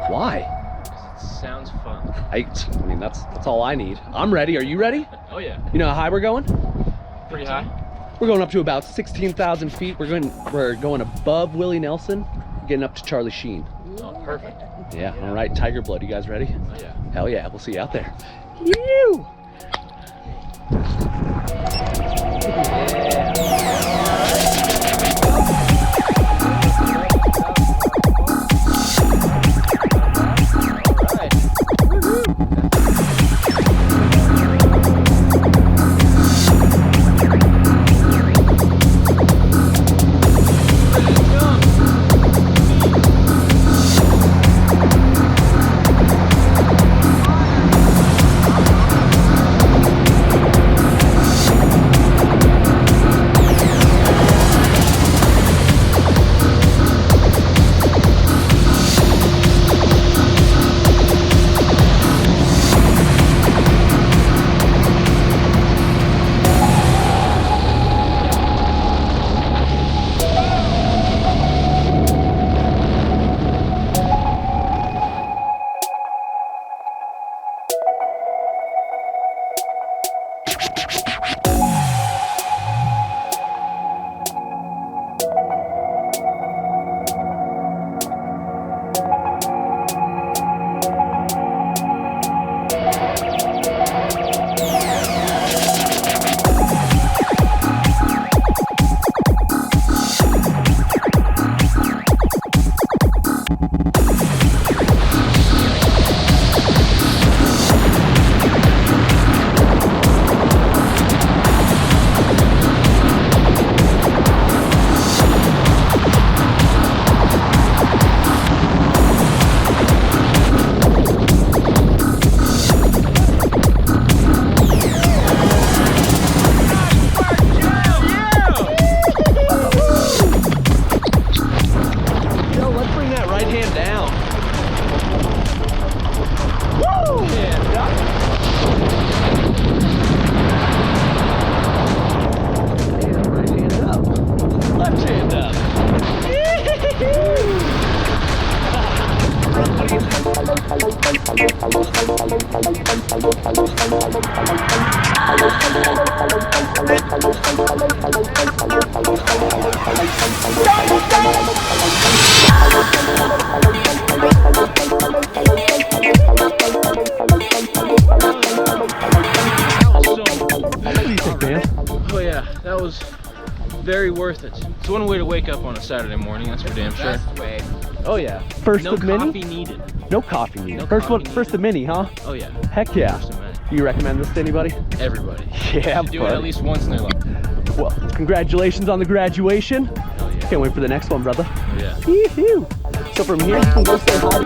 Why? Because it sounds fun. I mean, that's all I need. I'm ready. Are you ready? Oh yeah. You know how high we're going? Pretty high. We're going up to about 16,000 feet. We're going above Willie Nelson, getting up to Charlie Sheen. Oh, perfect. Yeah. All right, Tiger Blood. You guys ready? Oh yeah. Hell yeah. We'll see you out there. Woo! Oh yeah, that was very worth it. It's one way to wake up on a Saturday morning, that's for damn sure. Way. Oh yeah. First no of mini? coffee needed. No coffee needed. No First coffee one, needed. first of mini, huh? Oh yeah. Heck yeah. First of many. You recommend this to anybody? Everybody. Yeah, Should do it at least once in their life. Well, congratulations on the graduation. Hell yeah. Can't wait for the next one, brother. Oh, yeah. Yee-hoo. So from here, you can go say hi.